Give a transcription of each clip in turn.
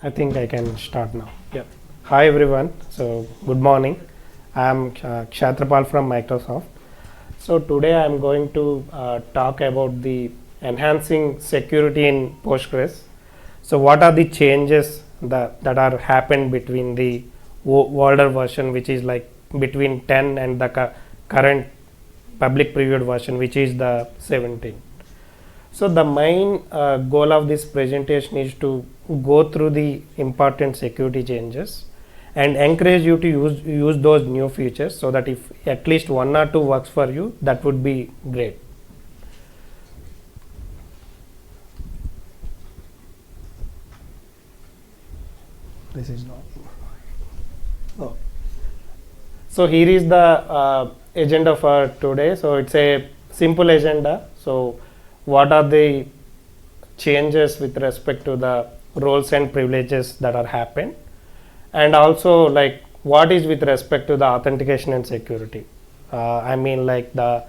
I think I can start now. Yeah. Hi everyone. So good morning. I am Kshetrapal from Microsoft. So today I am going to talk about the enhancing security in Postgres. So what are the changes that are happened between the older version, which is like between 10 and the current public previewed version, which is the 17. So the main goal of this presentation is to go through the important security changes and encourage you to use those new features, so that if at least one or two works for you, that would be great. This is not. Oh. So here is the agenda for today. So it's a simple agenda. So what are the changes with respect to the roles and privileges that are happened, and also like what is with respect to the authentication and security. I mean like the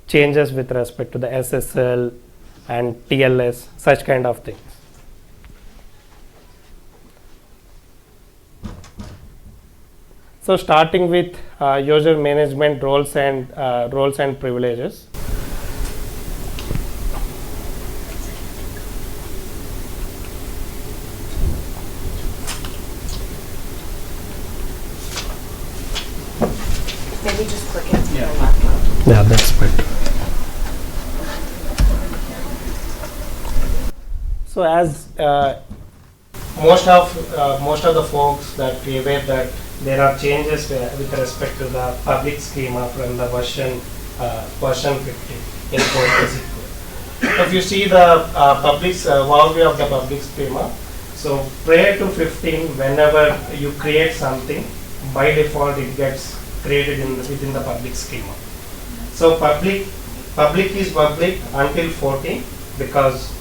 changes with respect to the SSL and TLS, such kind of things. So starting with user management roles and privileges. Maybe just click it to the left. Yeah, that's better. So as most of the folks that we aware that there are changes with respect to the public schema from the version 50 in PostgreSQL. So if you see the public overview of the public schema, so prior to 15, whenever you create something, by default it gets created within the public schema. So public is public until 14, because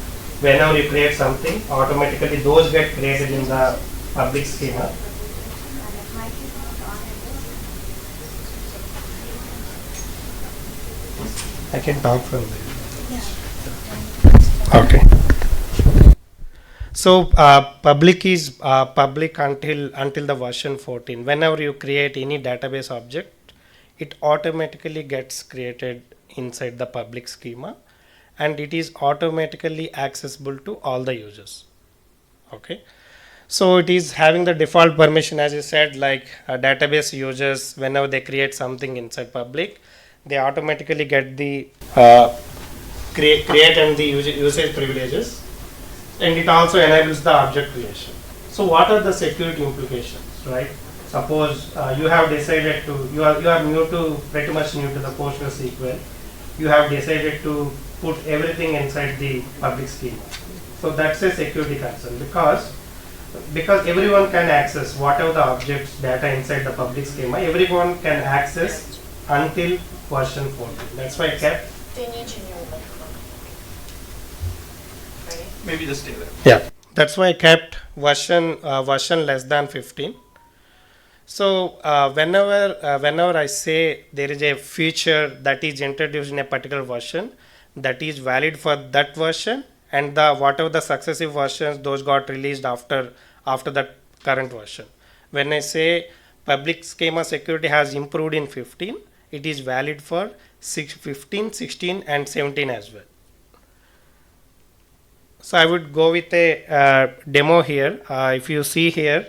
whenever you create something, automatically those get created in the public schema. I can talk from there. Okay. So public is public until the version 14. Whenever you create any database object, it automatically gets created inside the public schema, and it is automatically accessible to all the users. Okay. So it is having the default permission, as you said, like database users, whenever they create something inside public, they automatically get the create and the usage privileges, and it also enables the object creation. So what are the security implications, right? Suppose you have decided to, you are pretty much new to the PostgreSQL. You have decided to put everything inside the public schema. So that's a security concern, because everyone can access whatever the objects data inside the public schema. Everyone can access until version 14. That's why I kept. They need your new microphone. Right? Maybe just stay there. Yeah. That's why I kept version less than 15. So whenever I say there is a feature that is introduced in a particular version, that is valid for that version, and the whatever the successive versions, those got released after that current version. When I say public schema security has improved in 15, it is valid for 15, 16 and 17 as well. So I would go with a demo here. If you see here,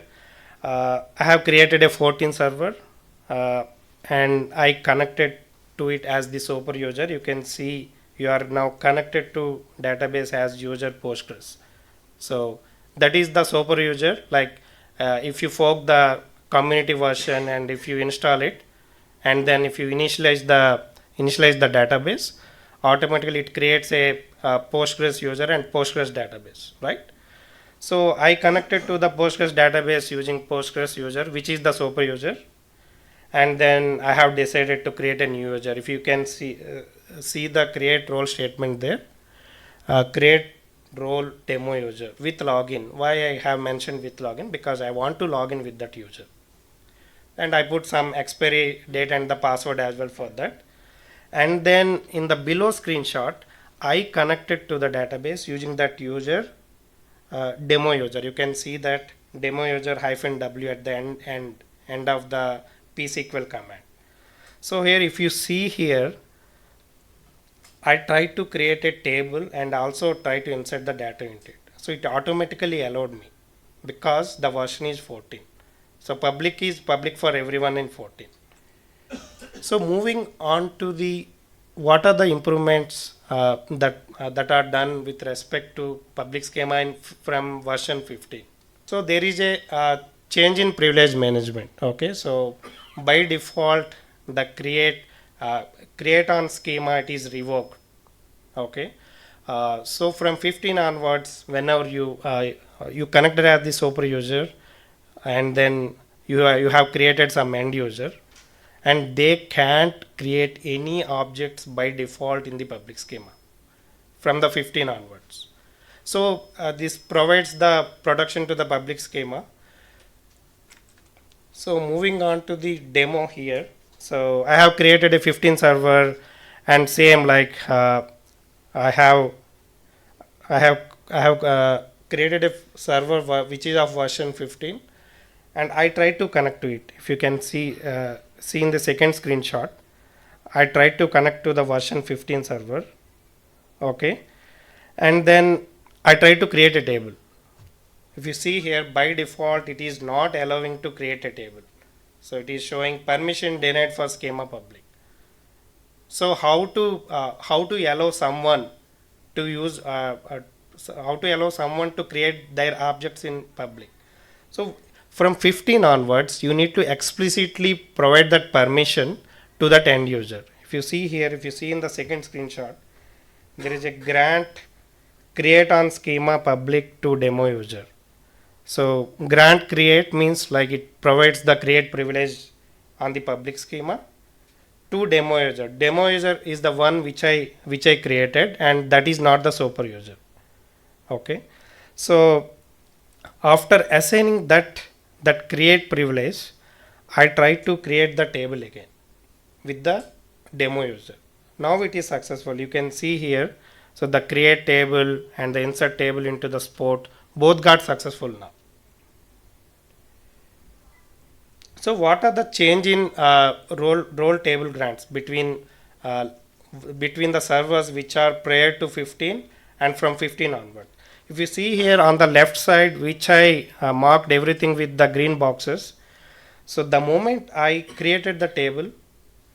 I have created a 14 server and I connected to it as the super user. You can see you are now connected to database as user Postgres. So that is the super user. Like if you fork the community version and if you install it, and then if you initialize the database, automatically it creates a Postgres user and Postgres database, right? So I connected to the Postgres database using Postgres user, which is the super user, and then I have decided to create a new user. If you can see the create role statement there, create role demo user with login. Why I have mentioned with login? Because I want to log in with that user, and I put some expiry date and the password as well for that. And then in the below screenshot, I connected to the database using that user demo user. You can see that demo user -w at the end of the PSQL command. So here if you see here, I try to create a table and also try to insert the data into it. So it automatically allowed me because the version is 14. So public is public for everyone in 14. So moving on to the what are the improvements that are done with respect to public schema from version 15. So there is a change in privilege management. Okay, so by default the create on schema it is revoked. Okay, so from 15 onwards, whenever you connected as the super user, and then you have created some end user, and they can't create any objects by default in the public schema from the 15 onwards. So this provides the protection to the public schema. So moving on to the demo here. So I have created a 15 server, and same like I have created a server which is of version 15, and I try to connect to it. If you can see in the second screenshot, I tried to connect to the version 15 server. Okay, and then I try to create a table. If you see here, by default it is not allowing to create a table, so it is showing permission denied for schema public. So how to allow someone to use how to allow someone to create their objects in public? So from 15 onwards, you need to explicitly provide that permission to that end user. If you see here, if you see in the second screenshot, there is a grant create on schema public to demo user. So grant create means like it provides the create privilege on the public schema to demo user. Demo user is the one which I created, and that is not the super user. Okay, so after assigning that create privilege, I try to create the table again with the demo user. Now it is successful. You can see here. So the create table and the insert table into the sport both got successful now. So what are the change in role table grants between the servers which are prior to 15 and from 15 onward? If you see here on the left side, which I marked everything with the green boxes. So the moment I created the table,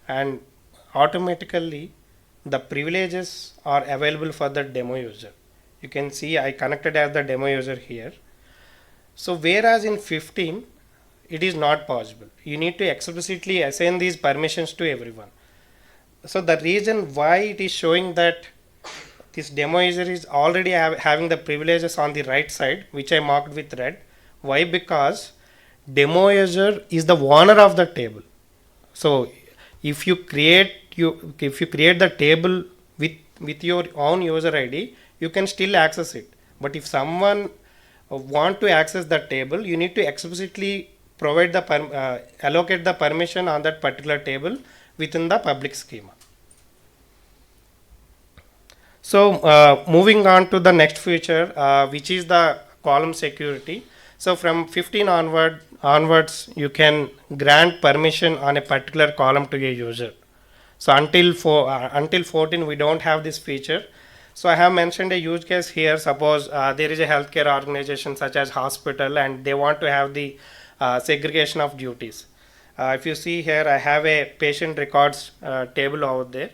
and automatically the privileges are available for the demo user. You can see I connected as the demo user here. So whereas in 15 it is not possible, you need to explicitly assign these permissions to everyone. So the reason why it is showing that this demo user is already having the privileges on the right side, which I marked with red. Why? Because demo user is the owner of the table. So if you create the table with your own user ID, you can still access it. But if someone want to access that table, you need to explicitly provide the allocate the permission on that particular table within the public schema. So moving on to the next feature, which is the column security. So from 15 onwards, you can grant permission on a particular column to a user. So until 14, we don't have this feature. So I have mentioned a use case here. Suppose there is a healthcare organization such as hospital, and they want to have the segregation of duties. If you see here, I have a patient records table over there.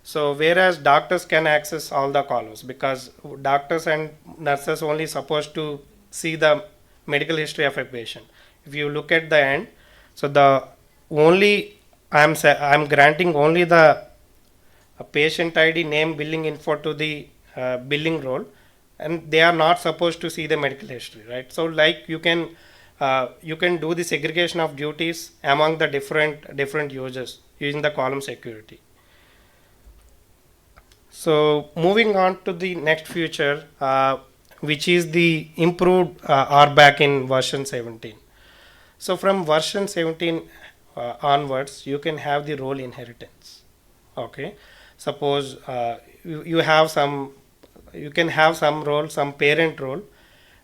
So whereas doctors can access all the columns, because doctors and nurses only supposed to see the medical history of a patient. If you look at the end, so the only I'm granting only the patient ID, name, billing info to the billing role, and they are not supposed to see the medical history, right? So like you can do the segregation of duties among the different users using the column security. So moving on to the next feature, which is the improved RBAC in version 17. So from version 17 onwards, you can have the role inheritance. Okay, suppose you can have some role, some parent role,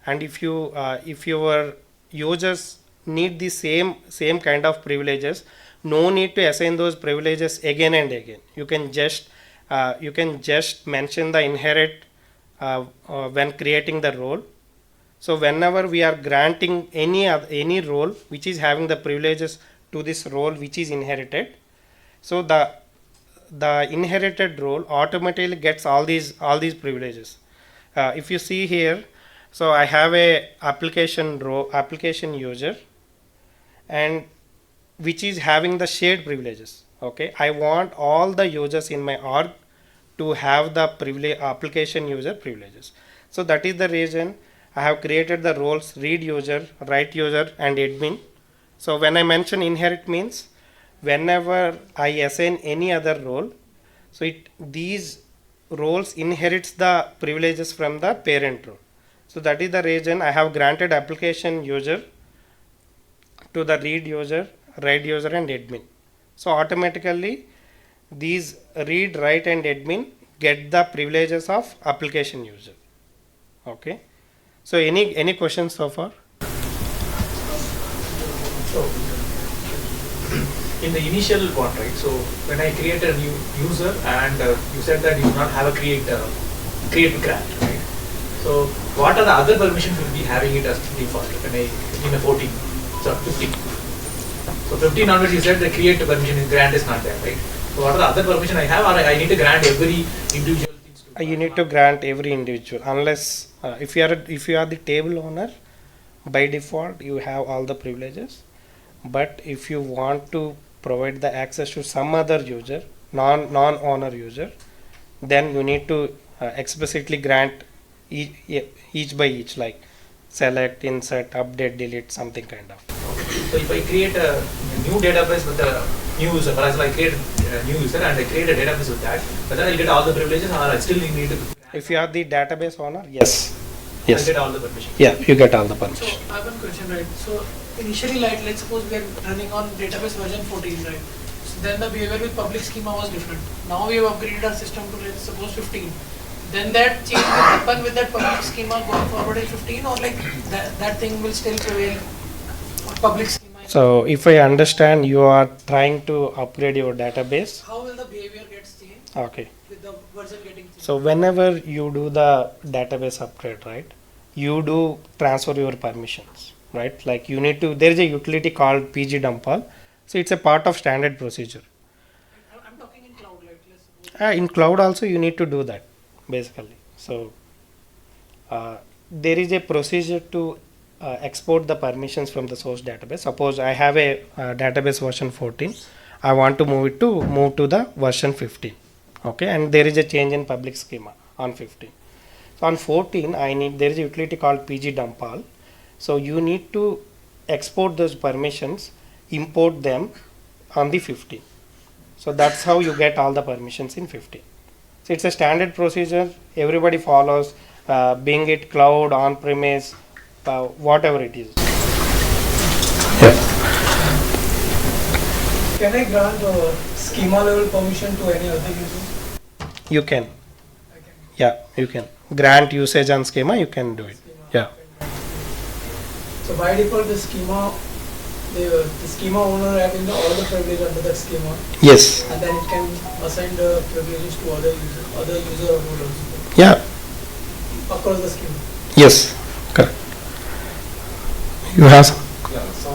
and if your users need the same kind of privileges. No need to assign those privileges again and again. You can just mention the inherit when creating the role. So whenever we are granting any role which is having the privileges to this role which is inherited, so the inherited role automatically gets all these privileges. If you see here, so I have a application user, and which is having the shared privileges. Okay, I want all the users in my org to have the application user privileges. So that is the reason I have created the roles read user, write user, and admin. So when I mention inherit means whenever I assign any other role, so these roles inherits the privileges from the parent role. So that is the reason I have granted application user to the read user, write user, and admin. So automatically these read, write, and admin get the privileges of application user. Okay. So any questions so far? So in the initial one, right? So when I create a new user, and you said that you do not have a create grant, right? So what are the other permissions will be having it as default when I in a 14, so 15? So 15 onwards, you said the create permission in grant is not there, right? So what are the other permission I have, or I need to grant every individual things to? You need to grant every individual, unless if you are the table owner, by default you have all the privileges. But if you want to provide the access to some other user, non-owner user, then you need to explicitly grant each by each, like select, insert, update, delete, something kind of. So if I create a new database with a new user, for example, I create a new user and I create a database with that, whether I'll get all the privileges or I still need to. If you are the database owner, yes. I get all the permissions. Yeah, you get all the permission. So I have one question, right? So initially, like, let's suppose we are running on database version 14, right? So then the behavior with public schema was different. Now we have upgraded our system to, let's suppose, 15. Then that change will happen with that public schema going forward in 15, or like that thing will still prevail for public schema? So if I understand, you are trying to upgrade your database. How will the behavior get changed? Okay. With the version getting changed? So whenever you do the database upgrade, right, you do transfer your permissions, right? Like you need to, there is a utility called PGDumpall. So it's a part of standard procedure. I'm talking in cloud, like, let's suppose. In cloud also you need to do that, basically. So there is a procedure to export the permissions from the source database. Suppose I have a database version 14. I want to move to the version 15. Okay, and there is a change in public schema on 15. So on 14, there is a utility called PGDumpall. So you need to export those permissions, import them on the 15. So that's how you get all the permissions in 15. So it's a standard procedure. Everybody follows, being it cloud, on-premise, whatever it is. Yeah. Can I grant schema level permission to any other user? You can. I can. Yeah, you can. Grant usage on schema, you can do it. Yeah. So by default, the schema owner having all the privilege under that schema, Yes. and then it can assign the privileges to other user or role also Yeah. across the schema. Yes. Correct. You have some? Yeah, so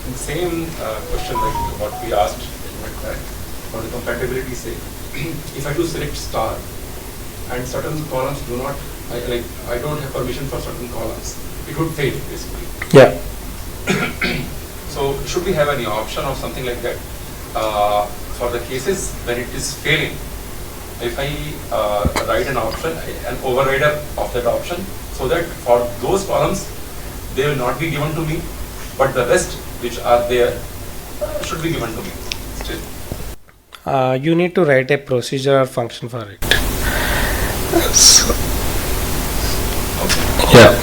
in same question like what we asked, like that, for the compatibility sake, if I do select star and certain columns do not, I don't have permission for certain columns, it would fail basically. Yeah. So should we have any option or something like that for the cases when it is failing? If I write an option, an overrider of that option, so that for those columns they will not be given to me, but the rest which are there should be given to me still. You need to write a procedure or function for it. So, Okay. yeah.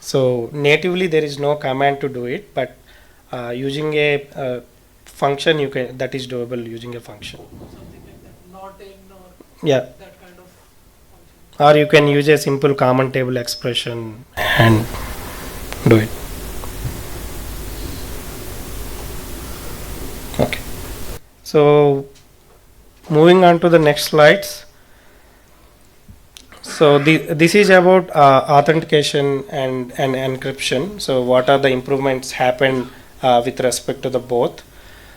So natively there is no command to do it, but using a function that is doable using a function. Something like that, not in or Yeah. that kind of function. Or you can use a simple common table expression and do it. Okay. So moving on to the next slides. So this is about authentication and encryption. So what are the improvements happened with respect to the both?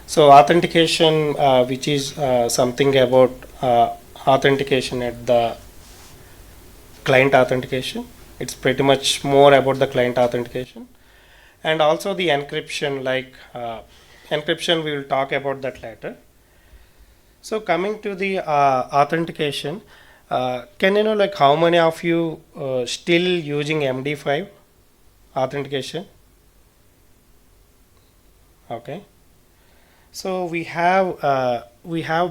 So authentication, which is something about authentication at the client authentication. It's pretty much more about the client authentication, and also the encryption. Like encryption, we will talk about that later. So coming to the authentication, can you know like how many of you still using MD5 authentication? Okay. So we have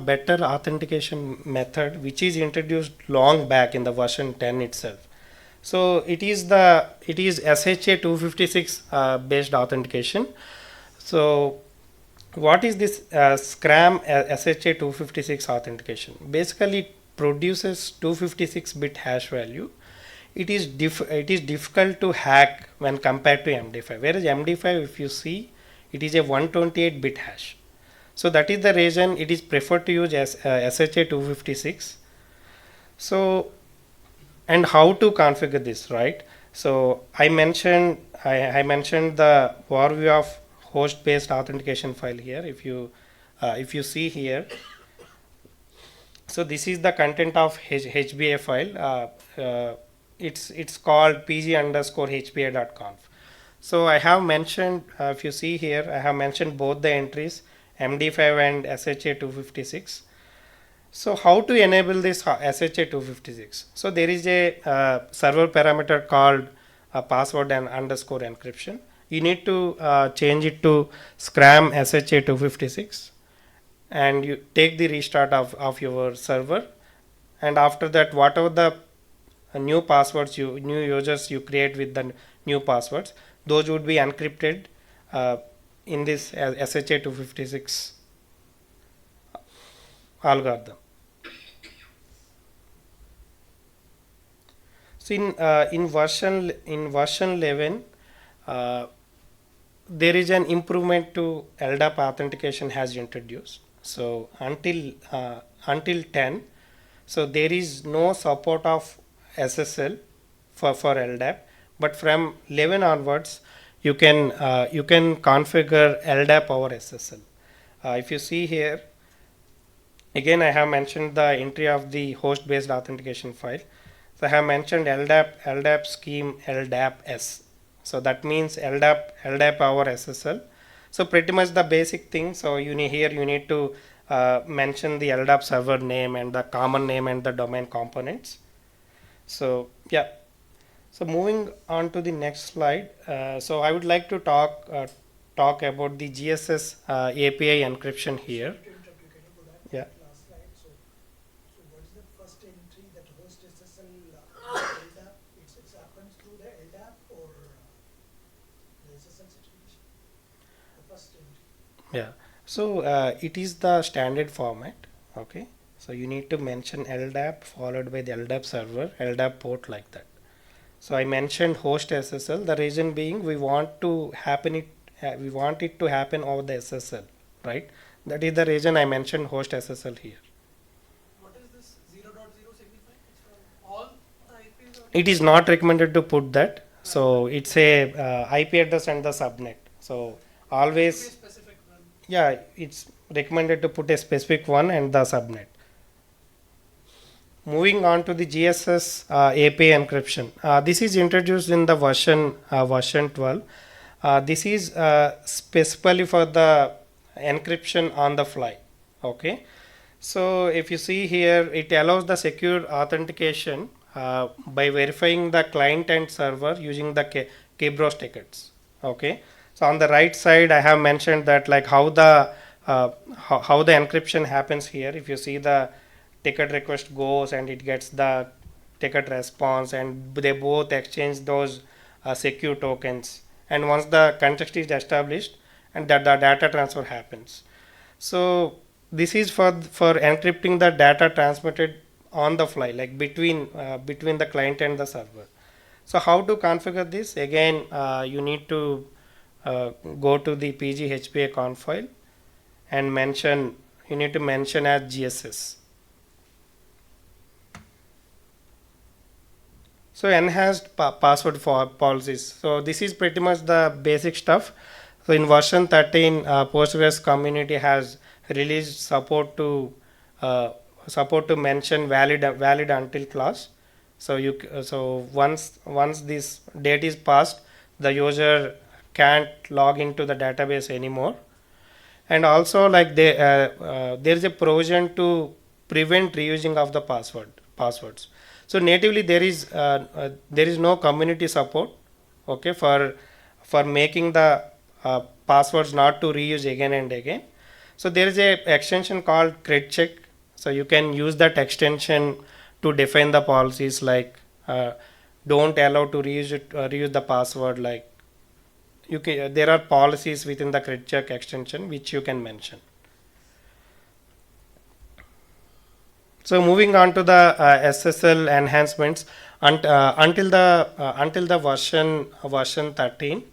better authentication method which is introduced long back in the version 10 itself. So it is SHA 256 based authentication. So what is this SCRAM SHA 256 authentication? Basically, it produces 256 bit hash value. It is difficult to hack when compared to MD5. Whereas MD5, if you see, it is a 128 bit hash. So that is the reason it is preferred to use as SHA 256. So, and how to configure this, right? So I mentioned the overview of host based authentication file here. If you see here, so this is the content of HBA file. It's called pg_hba.conf. So I have mentioned, if you see here, I have mentioned both the entries, MD5 and SHA 256. So how to enable this SHA 256? So there is a server parameter called password and underscore encryption. You need to change it to scram SHA 256, and you take the restart of your server, and after that whatever the new passwords new users you create with the new passwords, those would be encrypted in this SHA 256 algorithm. So in version 11, there is an improvement to LDAP authentication has introduced. So until 10, so there is no support of SSL for LDAP, but from 11 onwards, you can configure LDAP over SSL. If you see here, again I have mentioned the entry of the host based authentication file. So I have mentioned LDAP scheme LDAP-S. So that means LDAP over SSL. So pretty much the basic thing. So you need to mention the LDAP server name and the common name and the domain components. So yeah. So moving on to the next slide. So I would like to talk about the GSS API encryption here. Yeah. Yeah, so it is the standard format. Okay, so you need to mention LDAP followed by the LDAP server, LDAP port like that. So I mentioned host SSL. The reason being we want it to happen over the SSL, right? That is the reason I mentioned host SSL here. What is this 0.0 signify? It's from all the IPs? It is not recommended to put that. So it's a IP address and the subnet. So always. Specific one. Yeah, it's recommended to put a specific one and the subnet. Moving on to the GSS API encryption. This is introduced in the version 12. This is specifically for the encryption on the fly. Okay. So if you see here, it allows the secure authentication by verifying the client and server using the Kerberos tickets. Okay. So on the right side, I have mentioned that like how the encryption happens here. If you see, the ticket request goes and it gets the ticket response, and they both exchange those secure tokens. And once the context is established, and that the data transfer happens. So this is for encrypting the data transmitted on the fly, like between the client and the server. So how to configure this? Again, you need to go to the PGHPA file and mention, you need to mention as GSS. So enhanced password for policies. So this is pretty much the basic stuff. So in version 13, Postgres community has released support to mention valid until clause. So once this date is passed, the user can't log into the database anymore. And also like there is a provision to prevent reusing of the passwords. So natively there is no community support, okay, for making the passwords not to reuse again and again. So there is a extension called cred check. So you can use that extension to define the policies like don't allow to reuse the password. Like there are policies within the cred check extension which you can mention. So moving on to the SSL enhancements until the version 13.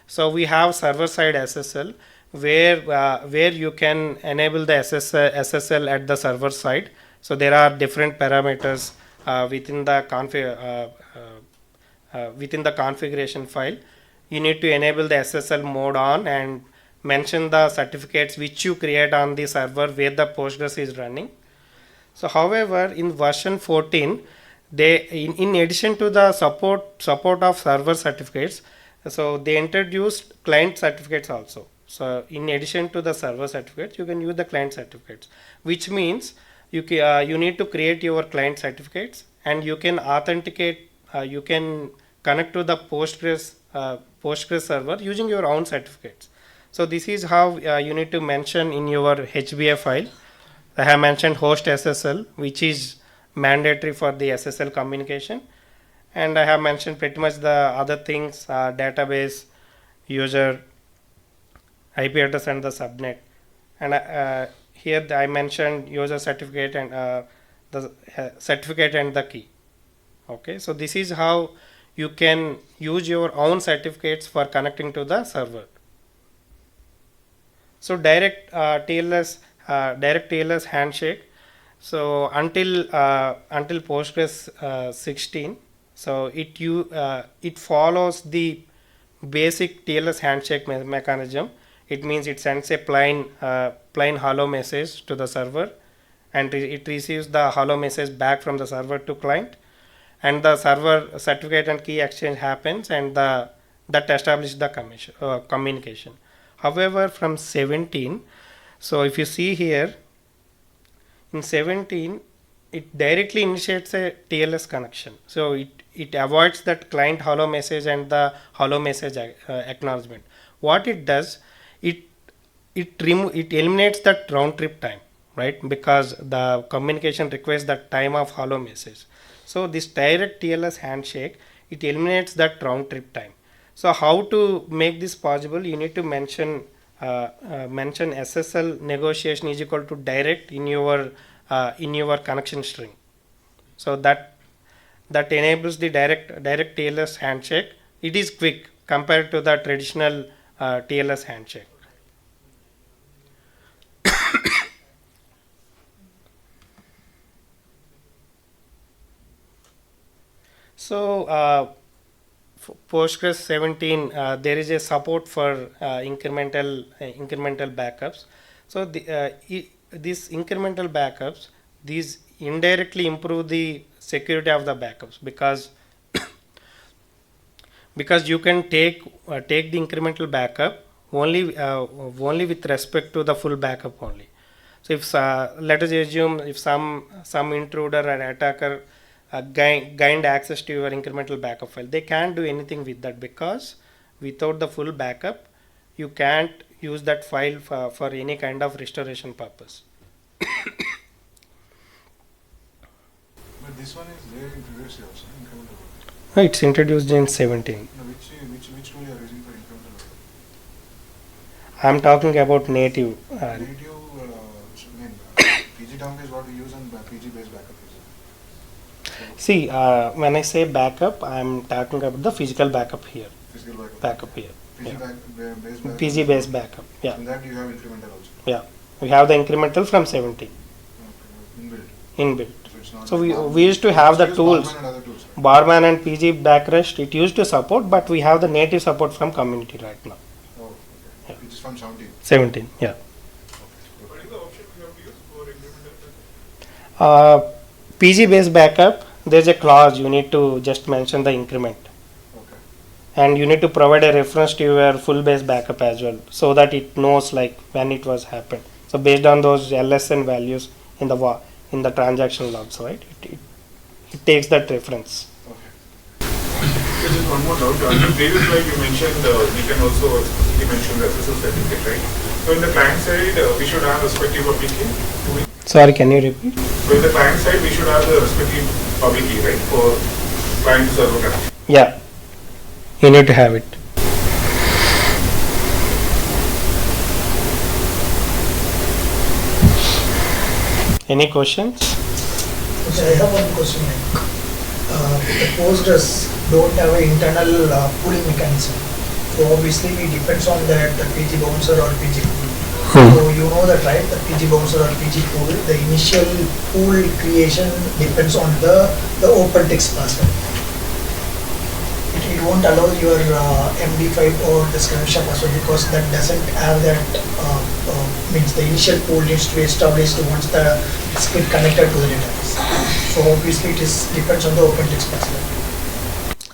So we have server side SSL where you can enable the SSL at the server side. So there are different parameters within the configuration file. You need to enable the SSL mode on and mention the certificates which you create on the server where the Postgres is running. So however, in version 14, they in addition to the support of server certificates, so they introduced client certificates also. So in addition to the server certificates, you can use the client certificates, which means you need to create your client certificates and you can authenticate. You can connect to the Postgres server using your own certificates. So this is how you need to mention in your HBA file. I have mentioned host SSL, which is mandatory for the SSL communication, and I have mentioned pretty much the other things: database, user, IP address, and the subnet. And here I mentioned user certificate and the certificate and the key. Okay, so this is how you can use your own certificates for connecting to the server. So direct TLS handshake. So until Postgres 16, so it follows the basic TLS handshake mechanism. It means it sends a plain hello message to the server, and it receives the hello message back from the server to client, and the server certificate and key exchange happens, and that establishes the communication. However, from 17, so if you see here, in 17, it directly initiates a TLS connection. So it avoids that client hello message and the hello message acknowledgement. What it does, it eliminates that round trip time, right? Because the communication requires that time of hello message. So this direct TLS handshake, it eliminates that round trip time. So how to make this possible? You need to mention SSL negotiation is equal to direct in your connection string. So that enables the direct TLS handshake. It is quick compared to the traditional TLS handshake. So Postgres 17, there is a support for incremental backups. So these incremental backups, these indirectly improve the security of the backups because you can take the incremental backup only with respect to the full backup only. So if let us assume if some intruder or attacker gained access to your incremental backup file, they can't do anything with that, because without the full backup you can't use that file for any kind of restoration purpose. But this one is there in previously also, incremental backup. No, it's introduced in 17. No, which tool you are using for incremental backup? I'm talking about native. PG dump is what we use and PG based backup is. See, when I say backup, I'm talking about the physical backup here. Physical backup. Backup here. PG Yeah. based backup. PG based backup. Yeah. In that you have incremental also. Yeah. We have the incremental from 17 Okay. Inbuilt. inbuilt. So it's not So like we, Barman. we used to have the Use tools. Barman and other tools, right? Barman and PG backrest, it used to support, but we have the native support from community right now. Oh, okay. Yeah. Which is from 17. 17, yeah. What is the option we have to use for incremental backup? PG based backup, there's a clause you need to just mention the increment. Okay. And you need to provide a reference to your full base backup as well, so that it knows like when it was happened. So based on those LSN values in the transaction logs, right? It takes that reference. Just one more doubt. On the previous slide, you mentioned we can also explicitly mention the SSL certificate, right? So in the client side, we should have respective public key. Sorry, can you repeat? So in the client side, we should have the respective public key, right, for client to server connection. Yeah, you need to have it. Any questions? So I have one question. The Postgres don't have an internal pooling mechanism. So obviously it depends on the PG bouncer or PG pool. So you know that, right? The PG bouncer or PG pool, the initial pool creation depends on the open text password. It won't allow your MD5 or the Skirmisher password because that doesn't have that, means the initial pool needs to be established once the script connected to the database. So obviously it depends on the open text password.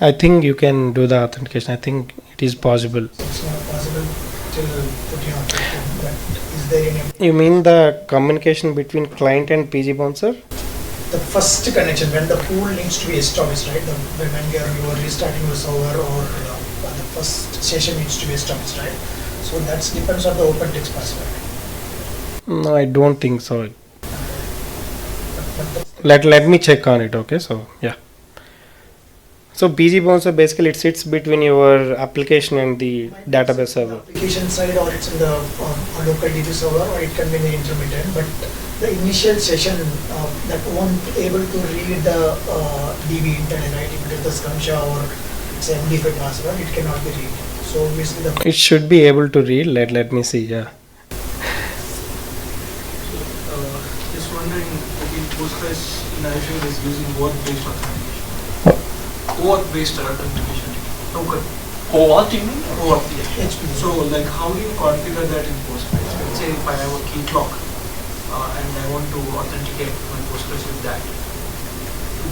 I think you can do the authentication. I think it is possible. So it's not possible till 14 or 15, but is there any? You mean the communication between client and PG bouncer? The first connection, when the pool needs to be established, right? When you are restarting your server or the first session needs to be established, right? So that depends on the open text password. No, I don't think so. But Let me check on it. Okay, so yeah. So PG bouncer basically it sits between your application and the database server. application side, or it's in the local DB server, or it can be in the intermittent. But the initial session that won't able to read the DB internet, right? If it is the Skirmisher or it's MD5 password, it cannot be read. So obviously the It should be able to read. Let me see. Yeah. Just wondering, okay, Postgres in Azure is using OAuth-based authentication. OAuth-based authentication. Token. OAuth you mean? OAuth, yeah. HP. So, like, how do you configure that in Postgres? Let's say if I have a key clock and I want to authenticate my Postgres with that,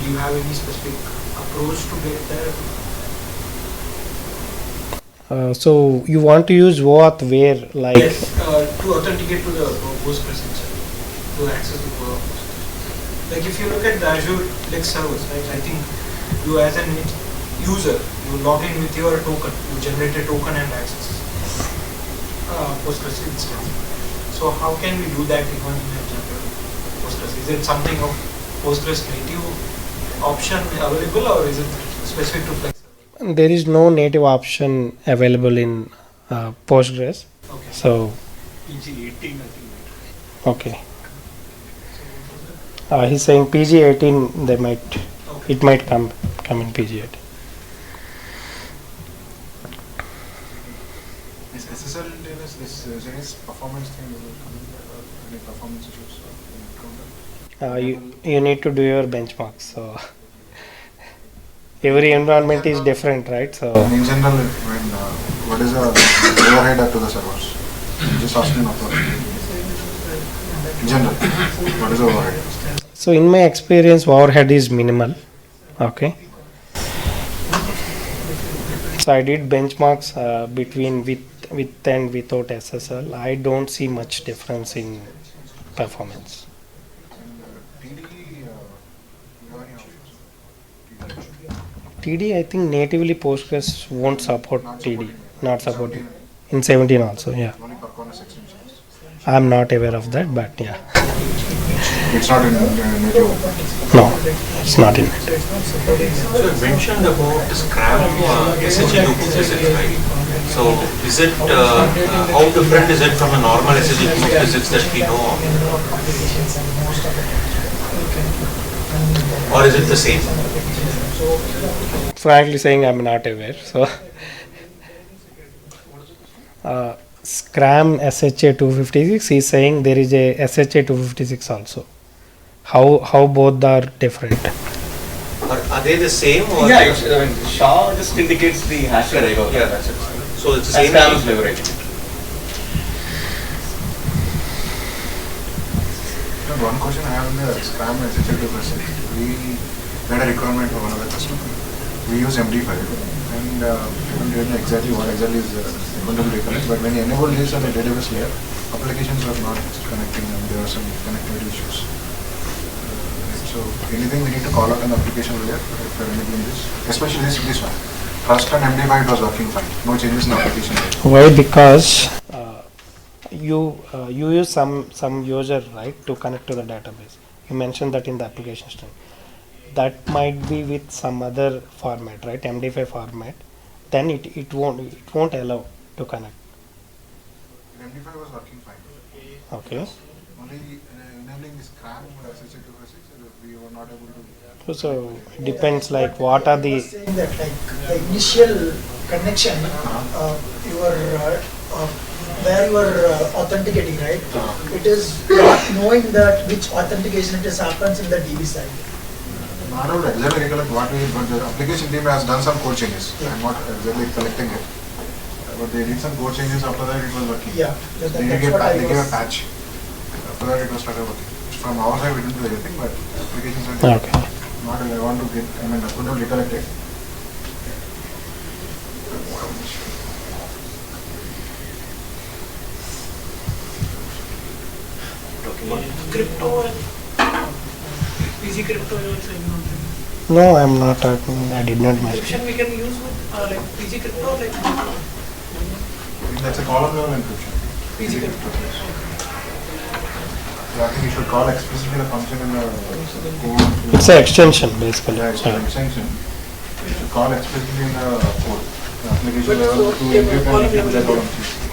do you have any specific approach to get there? So you want to use OAuth where like Yes, to authenticate to the Postgres itself, to access the Postgres. Like if you look at the Azure Lex servers, right, I think you as an user, you log in with your token, you generate a token and access Postgres instance. So how can we do that even in a general Postgres? Is it something of Postgres native option available, or is it specific to Flex? there is no native option available in Postgres. Okay. So PG18, I think. okay. He's saying PG18 they might Okay. it might come in PG18. Is SSL DNS, is there any performance thing that will come in there, or any performance issues in encounter? You need to do your benchmarks. So every environment is different, right? So In general, when what is the overhead to the servers? I'm just asking about in general, what is the overhead? so in my experience, overhead is minimal. Okay. So I did benchmarks between with and without SSL. I don't see much difference in performance. TD, you have any options? TD, I think natively Postgres won't support Not TD. supporting. Not supporting. In 17 also, yeah. Only performance extensions. I'm not aware of that, but yeah. It's not in native. No, it's not in it. So you mentioned about scrap SSL to SSL, right? So is it, how different is it from a normal SSL to SSL that we know of? or is it the same? So, Frankly saying, I'm not aware. So, Scram SHA 256 is saying there is a SHA 256 also. How both are different? Are they the same or? Yeah, I mean, SHA just indicates the hash array. Yeah. That's it. So it's the And same Scram thing. is liberating. One question I have in the Scram SHA question. We had a requirement for one of the customer. We use MD5 and I don't know exactly what exactly is going to be recollect, but when you enable this on the database layer, applications are not connecting and there are some connectivity issues. So anything we need to call out an application layer for enabling this, especially this one. First on MD5 it was working fine, no changes in the application layer. Why? Because you use some user, right, to connect to the database. You mentioned that in the application string. That might be with some other format, right? MD5 format. Then it won't allow to connect. MD5 was working fine. Okay. Only enabling this Scram SHA256 we were not able to. So it depends, like what are I the was saying that like the initial connection, where you are authenticating, right? It is not knowing that which authentication it is happens in the DB side. Not able to exactly recollect what we, but the application team has done some code changes. I'm not exactly collecting it. But they did some code changes, after that it was working. Yeah, They gave a patch. After that it was started working. From our side we didn't do anything, but applications are okay. not I want to get, I mean I couldn't recollect it. Crypto and PG crypto you are saying something. No, I'm not talking. I did not mention. Encryption we can use with like PG crypto, like That's a column level encryption. PG crypto. So I think you should call explicitly the function in the code. It's an extension basically. Yeah, it's an extension. You should call explicitly in the code. The application But level so, to yeah, encrypt column and decrypt level the encryption. column keys.